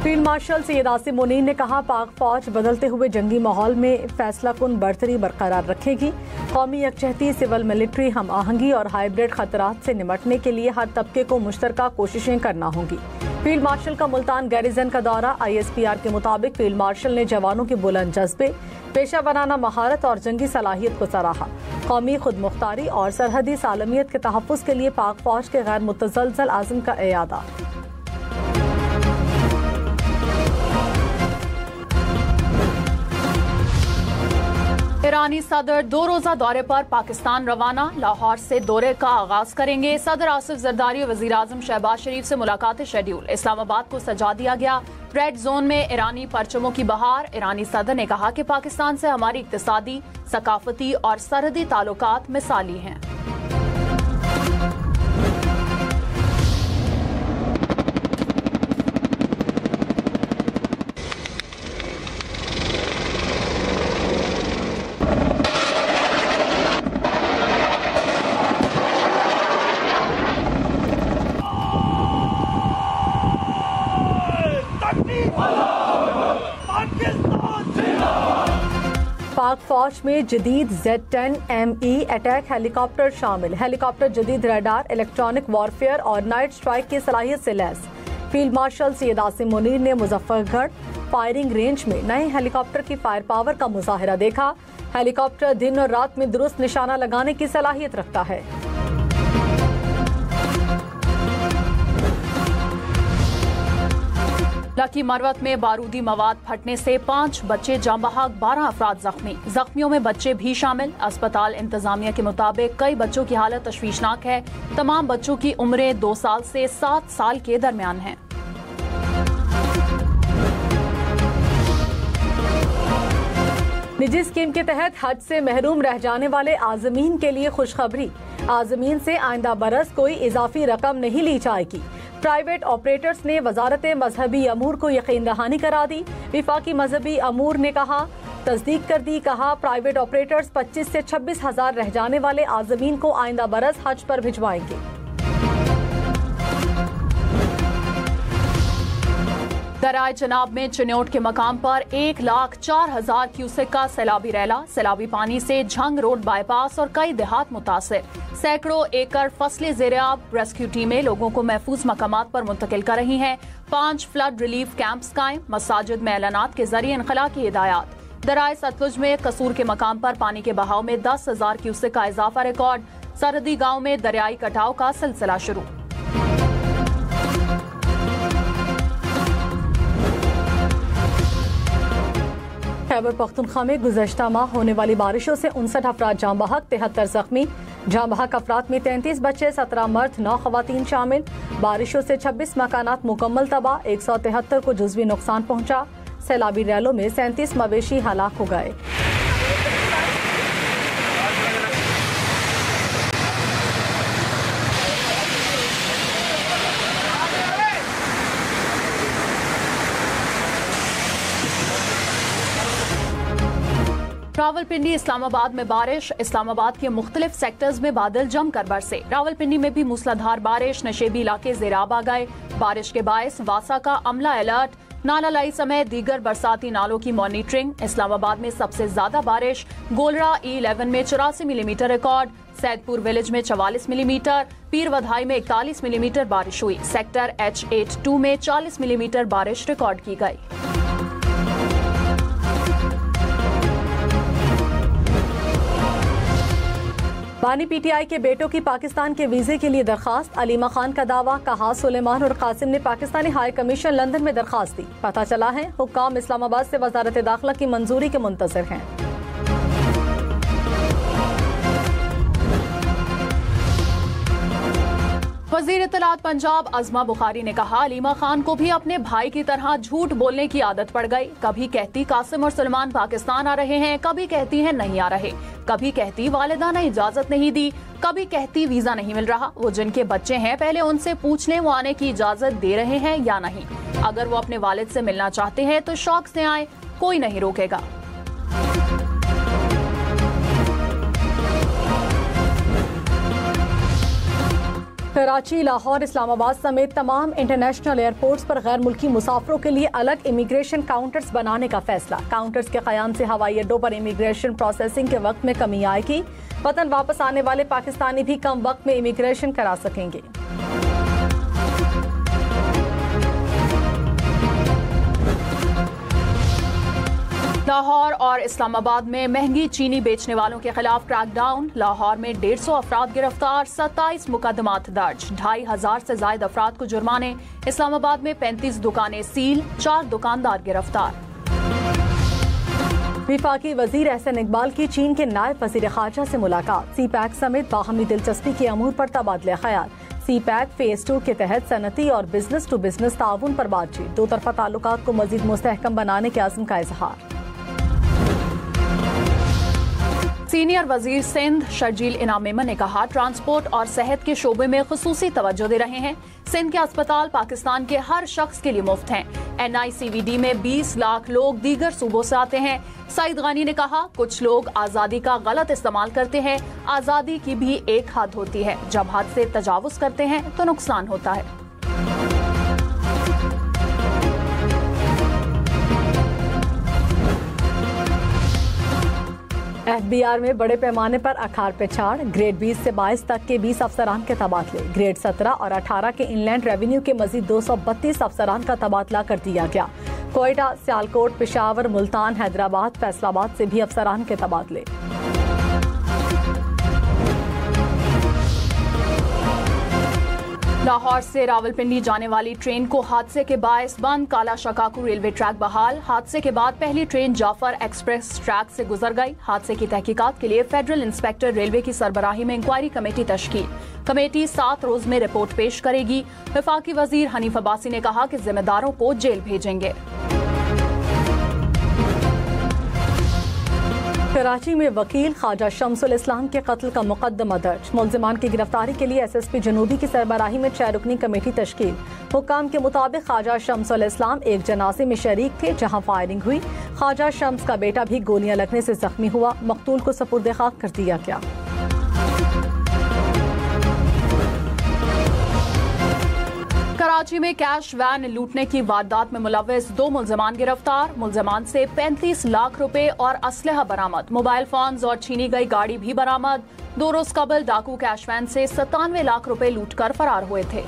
Field marshal Syed Asim Munir ने कहा, पाक फौज बदलते हुए जंगी माहौल में फैसला कुन बरतरी बरकरार रखेगी। कौमी यकजहती, सिविल मिलिट्री हम आहंगी और हाइब्रिड खतरात से निपटने के लिए हर तबके को मुश्तरका कोशिशें करना होंगी। फील्ड मार्शल का मुल्तान गैरिजन का दौरा। ISPR के मुताबिक फील्ड मार्शल ने जवानों के बुलंद जज्बे, पेशा बनाना महारत और जंगी सलाहियत को सराहा। कौमी खुद मुख्तारी और सरहदी सालमियत के तहफ़्फ़ुज़ के लिए पाक फौज के गैर मुतज़लज़ल आज़म का इयादा। ईरानी सदर 2 रोज़ा दौरे पर पाकिस्तान रवाना। लाहौर से दौरे का आगाज करेंगे। सदर आसिफ जरदारी और वज़ीर आज़म शहबाज शरीफ से मुलाकातें शेड्यूल। इस्लामाबाद को सजा दिया गया। रेड जोन में ईरानी परचमों की बहार। ईरानी सदर ने कहा कि पाकिस्तान से हमारी इक़्तिसादी, सकाफती और सरहदी ताल्लुकात मिसाली हैं। पाक फौज में जदीद Z-10ME अटैक हेलीकॉप्टर शामिल। हेलीकॉप्टर जदीद रडार, इलेक्ट्रॉनिक वॉरफेयर और नाइट स्ट्राइक की सलाहियत से lace. Field marshal Syed Asim Munir ने मुजफ्फरगढ़ फायरिंग रेंज में नए हेलीकॉप्टर की फायर पावर का मुजाहिरा देखा। हेलीकॉप्टर दिन और रात में दुरुस्त निशाना लगाने की सलाहियत रखता है। लकी मरवत में बारूदी मवाद फटने से 5 बच्चे जाँ बहक, 12 अफराद जख्मी। जख्मियों में बच्चे भी शामिल। अस्पताल इंतजामिया के मुताबिक कई बच्चों की हालत तशवीशनाक है। तमाम बच्चों की उम्रें 2 साल से 7 साल के दरमियान हैं। निजी स्कीम के तहत हज से महरूम रह जाने वाले आज़मीन के लिए खुशखबरी। आज़मीन से आइंदा बरस कोई इजाफी रकम नहीं ली जाएगी। प्राइवेट ऑपरेटर्स ने वजारत मजहबी अमूर को यकीन दहानी करा दी। विफाकी मजहबी अमूर ने कहा, तस्दीक कर दी। कहा, प्राइवेट ऑपरेटर्स 25 से 26 हज़ार रह जाने वाले आज़मीन को आइंदा बरस हज पर भिजवाएंगे। दराय चनाब में चिन्योट के मकाम पर 1,04,000 क्यूसेक का सैलाबी रैला। सैलाबी पानी से झंग रोड बाईपास और कई देहात मुतासिर। सैकड़ों एकड़ फसलें ज़ेर-ए-आब। रेस्क्यू टीमें लोगों को महफूज मकामात पर मुंतकिल कर रही हैं। 5 फ्लड रिलीफ कैंप्स कायम। मसाजिद में ऐलानात के जरिए इनखला की हिदायत। दराय सतलुज में कसूर के मकाम पर पानी के बहाव में 10,000 क्यूसेक का इजाफा रिकॉर्ड। सरहदी गाँव में दरियाई कटाव का सिलसिला शुरू। खैबर पख्तूनख्वा में गुज़श्ता माह होने वाली बारिशों से 59 अफराद जाँ बहक, 73 जख्मी। जाँ बहक अफराद में 33 बच्चे, 17 मर्द, 9 खवातीन शामिल। बारिशों से 26 मकानात मुकम्मल तबाह, 173 को जुज़वी नुकसान पहुँचा। सैलाबी रैलों में 37 मवेशी हलाक हो गए। रावलपिंडी इस्लामाबाद में बारिश। इस्लामाबाद के मुख्तलिफ सेक्टर्स में बादल जमकर बरसे। रावलपिंडी में भी मूसलाधार बारिश। नशेबी इलाके ज़ेराब आ गए। बारिश के बायस वासा का अमला अलर्ट। नाला लाई समेत दीगर बरसाती नालों की मॉनिटरिंग। इस्लामाबाद में सबसे ज्यादा बारिश गोलरा E11 में 84 मिलीमीटर रिकॉर्ड। सैदपुर विलेज में 44 मिलीमीटर। पीर वधाई में 41 मिलीमीटर बारिश हुई। सेक्टर H82 में 40 मिलीमीटर बारिश रिकॉर्ड की गई। बानी PTI के बेटों की पाकिस्तान के वीजे के लिए दरखास्त। अलीमा खान का दावा। कहा, सुलेमान और कासिम ने पाकिस्तानी हाई कमीशन लंदन में दरखास्त दी। पता चला है हुक्काम इस्लामाबाद से वजारत दाखिला की मंजूरी के मुंतज़िर हैं। वज़ीर इत्तलात पंजाब अज़मा बुखारी ने कहा, अलीमा खान को भी अपने भाई की तरह झूठ बोलने की आदत पड़ गई। कभी कहती कासिम और सलमान पाकिस्तान आ रहे हैं, कभी कहती है नहीं आ रहे, कभी कहती वालिदा ने इजाजत नहीं दी, कभी कहती वीजा नहीं मिल रहा। वो जिनके बच्चे हैं पहले उनसे पूछ लें वो आने की इजाजत दे रहे हैं या नहीं। अगर वो अपने वालिद से मिलना चाहते हैं तो शौक से आए, कोई नहीं रोकेगा। कराची, लाहौर, इस्लामाबाद समेत तमाम इंटरनेशनल एयरपोर्ट्स पर गैर मुल्की मुसाफिरों के लिए अलग इमिग्रेशन काउंटर्स बनाने का फैसला। काउंटर्स के क़याम से हवाई अड्डों पर इमिग्रेशन प्रोसेसिंग के वक्त में कमी आएगी। वतन वापस आने वाले पाकिस्तानी भी कम वक्त में इमिग्रेशन करा सकेंगे। लाहौर और इस्लामाबाद में महंगी चीनी बेचने वालों के खिलाफ क्रैकडाउन। लाहौर में 150 अफराद गिरफ्तार, 27 मुकदमात दर्ज, 2500 से ज्यादा अफराद को जुर्माने। इस्लामाबाद में 35 दुकानें सील, 4 दुकानदार गिरफ्तार। विफाकी वजीर एहसन इकबाल की चीन के नायब वजीर खारजा से मुलाकात। सी पैक समेत बाहमी दिलचस्पी के अमूर पर तबादला ख्याल। सी पैक फेज 2 के तहत सनती और बिजनेस टू बिजनेस ताउन पर बातचीत। दो तरफा ताल्लुकात को मजीद मुस्तहकम बनाने के आज़म का इजहार। सीनियर वजीर सिंध शर्जील इनाम मेमन ने कहा, ट्रांसपोर्ट और सेहत के शोबे में खुसूसी तवज्जो दे रहे हैं। सिंध के अस्पताल पाकिस्तान के हर शख्स के लिए मुफ्त हैं। NICVD में 20 लाख लोग दीगर सूबों से आते हैं। सईद गानी ने कहा, कुछ लोग आज़ादी का गलत इस्तेमाल करते हैं। आज़ादी की भी एक हद होती है, जब हद से तजावुज करते हैं तो नुकसान होता है। FBR में बड़े पैमाने पर अखार पे छाड़। ग्रेड 20 से 22 तक के 20 अफसरान के तबादले। ग्रेड 17 और 18 के इनलैंड रेवेन्यू के मजीद 232 अफसरान का तबादला कर दिया गया। कोयटा, सियालकोट, पेशावर, मुल्तान, हैदराबाद, फैसलाबाद से भी अफसरान के तबादले। लाहौर से रावलपिंडी जाने वाली ट्रेन को हादसे के बायस बंद। काला शकाकू रेलवे ट्रैक बहाल। हादसे के बाद पहली ट्रेन जाफर एक्सप्रेस ट्रैक से गुजर गई। हादसे की तहकीकात के लिए फेडरल इंस्पेक्टर रेलवे की सरबराही में इंक्वायरी कमेटी तश्कील। कमेटी 7 रोज में रिपोर्ट पेश करेगी। वफाकी वजीर हनीफ अब्बासी ने कहा कि जिम्मेदारों को जेल भेजेंगे। कराची में वकील ख्वाजा शम्सुल इस्लाम के कत्ल का मुकदमा दर्ज। मुलजिमान की गिरफ्तारी के लिए SSP जनूबी की सरबराही में 6 रुकनी कमेटी तश्कील। हुक्काम के मुताबिक ख्वाजा शम्सुल इस्लाम एक जनाजे में शरीक थे जहां फायरिंग हुई। ख्वाजा शम्स का बेटा भी गोलियां लगने से जख्मी हुआ। मकतूल को सपुर्द खाक कर दिया गया। कराची में कैश वैन लूटने की वारदात में मुलव्विस 2 मुलजमान गिरफ्तार। मुलजमान से 35 लाख रुपए और असलहा बरामद। मोबाइल फोन्स और छीनी गई गाड़ी भी बरामद। 2 रोज कबल डाकू कैश वैन से 97 लाख रुपए लूटकर फरार हुए थे।